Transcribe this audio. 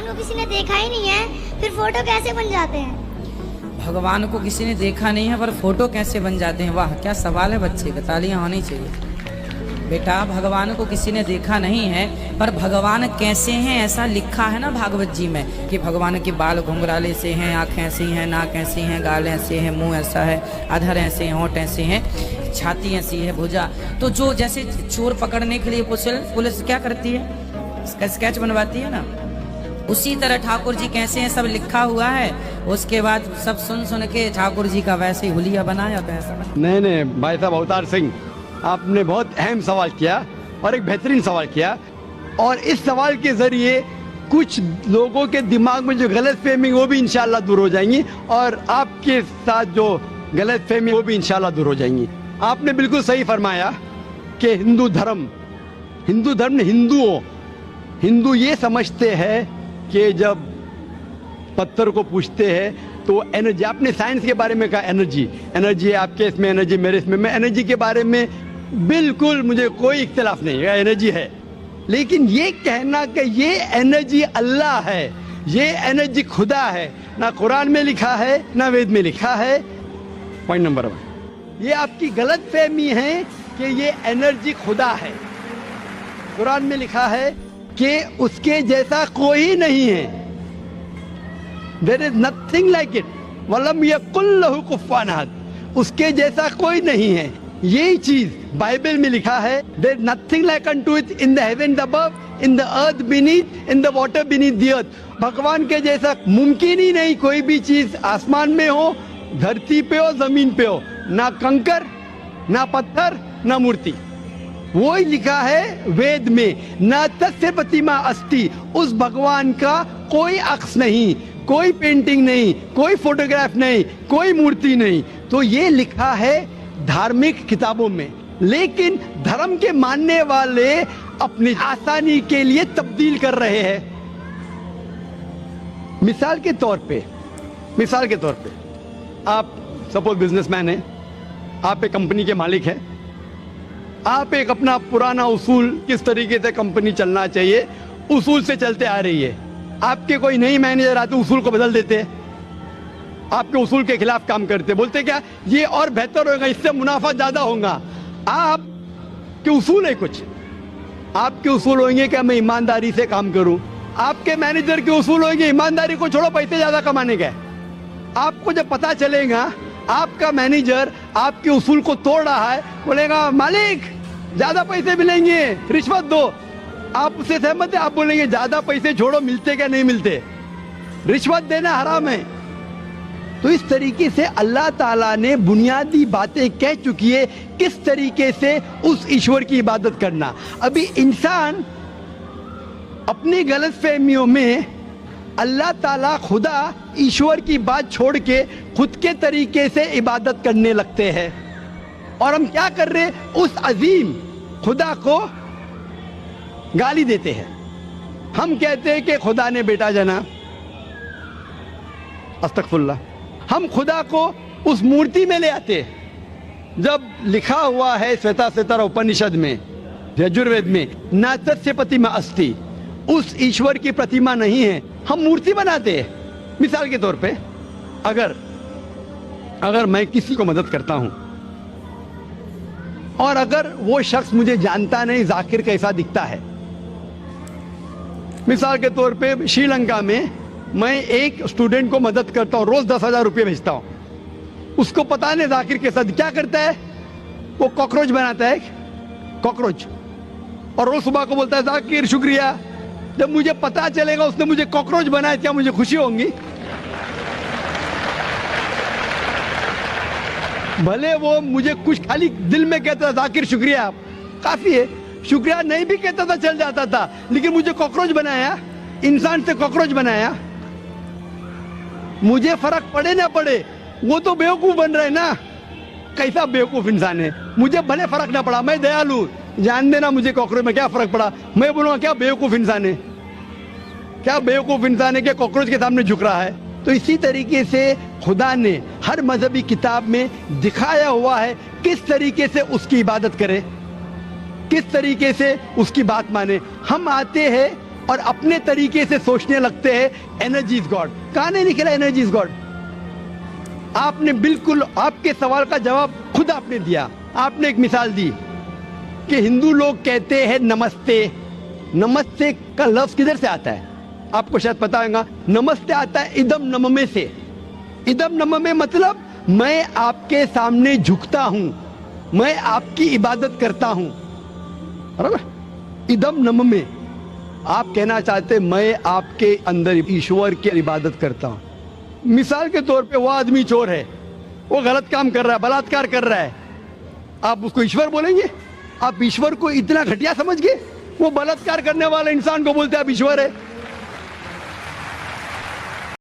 को किसी ने देखा ही नहीं है, फिर फोटो कैसे बन जाते हैं? भगवान को किसी ने देखा नहीं है पर फोटो कैसे बन जाते हैं? वाह क्या सवाल है बच्चे का, तालियां होनी चाहिए। बेटा भगवान को किसी ने देखा नहीं है पर भगवान कैसे हैं ऐसा लिखा है ना भागवत जी में कि भगवान के बाल घुंघराले से हैं, आँखें ऐसी हैं, नाक ऐसी हैं, गाल ऐसे हैं, मुंह ऐसा है, अधर ऐसे हैं, होंठ ऐसे हैं, छाती ऐसी है, भुजा। तो जो जैसे चोर पकड़ने के लिए पुलिस क्या करती है, इसका स्केच बनवाती है ना, उसी तरह ठाकुर जी कैसे हैं सब लिखा हुआ है। उसके बाद सब सुन सुन के ठाकुर जी का वैसे ही हुलिया बनाया पैसा। नहीं भाई साहब अवतार सिंह, आपने बहुत अहम सवाल किया और एक बेहतरीन सवाल किया, और इस सवाल के जरिए कुछ लोगों के दिमाग में जो गलतफहमी वो भी इंशाल्लाह दूर हो जाएंगी, और आपके साथ जो गलतफहमी वो भी इंशाल्लाह दूर हो जाएंगी। आपने बिल्कुल सही फरमाया कि हिंदू धर्म ने हिंदू ये समझते हैं कि जब पत्थर को पूछते हैं तो एनर्जी, आपने साइंस के बारे में कहा एनर्जी है आपके इसमें, एनर्जी मेरे इसमें, मैं एनर्जी के बारे में बिल्कुल मुझे कोई इख्तिलाफ नहीं है, एनर्जी है। लेकिन ये कहना कि ये एनर्जी अल्लाह है, ये एनर्जी खुदा है, ना कुरान में लिखा है ना वेद में लिखा है। पॉइंट नंबर 1, ये आपकी गलत फहमी है कि ये एनर्जी खुदा है। कुरान में लिखा है कि उसके जैसा कोई नहीं है, there is nothing like it, वलम यकुल लहू कुफुवन अहद, उसके जैसा कोई नहीं है। यही चीज बाइबल में लिखा है, there is nothing like unto it in the heaven above, in the earth beneath, in the water beneath the earth. भगवान के जैसा मुमकिन ही नहीं कोई भी चीज, आसमान में हो, धरती पे हो, जमीन पे हो, ना कंकर, ना पत्थर, ना मूर्ति। वो ही लिखा है वेद में, ना तस्य प्रतिमा अस्ति, उस भगवान का कोई अक्स नहीं, कोई पेंटिंग नहीं, कोई फोटोग्राफ नहीं, कोई मूर्ति नहीं। तो ये लिखा है धार्मिक किताबों में, लेकिन धर्म के मानने वाले अपनी आसानी के लिए तब्दील कर रहे हैं। मिसाल के तौर पे आप सपोज बिजनेसमैन हैं, आप एक कंपनी के मालिक हैं, आप एक अपना पुराना उसूल, किस तरीके से कंपनी चलना चाहिए, उसूल से चलते आ रही है। आपके कोई नई मैनेजर आते उसूल को बदल देते, आपके उसूल के खिलाफ काम करते, बोलते क्या ये और बेहतर होगा, इससे मुनाफा ज्यादा होगा। आपके उसूल है कुछ, आपके उसूल होंगे कि मैं ईमानदारी से काम करूं, आपके मैनेजर के उसूल होंगे ईमानदारी को छोड़ो, पैसे ज्यादा कमाने के। आपको जब पता चलेगा आपका मैनेजर आपके उसूल को तोड़ रहा है, बोलेगा मालिक ज्यादा पैसे मिलेंगे, रिश्वत दो। आप उससे सहमत है? आप बोलेंगे ज्यादा पैसे छोड़ो, मिलते क्या नहीं मिलते, रिश्वत देना हराम है। तो इस तरीके से अल्लाह ताला ने बुनियादी बातें कह चुकी है किस तरीके से उस ईश्वर की इबादत करना। अभी इंसान अपनी गलतफहमियों में अल्लाह ताला खुदा ईश्वर की बात छोड़ के खुद के तरीके से इबादत करने लगते हैं, और हम क्या कर रहे हैं, उस अजीम खुदा को गाली देते हैं। हम कहते हैं कि खुदा ने बेटा जना, अस्तगफुरुल्लाह। हम खुदा को उस मूर्ति में ले आते हैं, जब लिखा हुआ है श्वेताश्वतर उपनिषद में, यजुर्वेद में, ना तस्य प्रतिमा अस्ति, उस ईश्वर की प्रतिमा नहीं है, हम मूर्ति बनाते हैं। मिसाल के तौर पे अगर मैं किसी को मदद करता हूं और अगर वो शख्स मुझे जानता नहीं, जाकिर कैसा दिखता है, मिसाल के तौर पे श्रीलंका में मैं एक स्टूडेंट को मदद करता हूं, रोज 10,000 रुपये भेजता हूं, उसको पता नहीं जाकिर कैसा, क्या करता है, वो कॉकरोच बनाता है, कॉकरोच, और रोज सुबह को बोलता है जाकिर शुक्रिया। जब मुझे पता चलेगा उसने मुझे कॉकरोच बनाया, क्या मुझे खुशी होगी? भले वो मुझे कुछ खाली दिल में कहता था जाकिर शुक्रिया, आप काफी है, शुक्रिया नहीं भी कहता था चल जाता था, लेकिन मुझे कॉकरोच बनाया, इंसान से कॉकरोच बनाया। मुझे फर्क पड़े ना पड़े, वो तो बेवकूफ बन रहे ना, कैसा बेवकूफ इंसान है। मुझे भले फर्क ना पड़ा, मैं दयालु, जान देना मुझे कॉकरोच में क्या फर्क पड़ा, मैं बोलूंगा क्या बेवकूफ इंसान है, क्या बेवकूफ इंसान है कि कॉकरोच के सामने झुक रहा है। तो इसी तरीके से खुदा ने हर मजहबी किताब में दिखाया हुआ है किस तरीके से उसकी इबादत करें, किस तरीके से उसकी बात माने। हम आते हैं और अपने तरीके से सोचने लगते हैं एनर्जी इज गॉड। कहां नहीं लिखा एनर्जी इज गॉड? आपने बिल्कुल आपके सवाल का जवाब खुद आपने दिया। आपने एक मिसाल दी कि हिंदू लोग कहते हैं नमस्ते। नमस्ते का लफ्ज किधर से आता है? आपको शायद पता होगा। नमस्ते आता है इदम नममे से। इदम नममे मतलब मैं आपके सामने झुकता हूं, मैं आपकी इबादत करता हूं, बराबर। इदम नममे आप कहना चाहते मैं आपके अंदर ईश्वर की इबादत करता हूं। मिसाल के तौर पे वो आदमी चोर है, वो गलत काम कर रहा है, बलात्कार कर रहा है, आप उसको ईश्वर बोलेंगे? आप ईश्वर को इतना घटिया समझ गए? वो बलात्कार करने वाले इंसान को बोलते हैं आप ईश्वर है।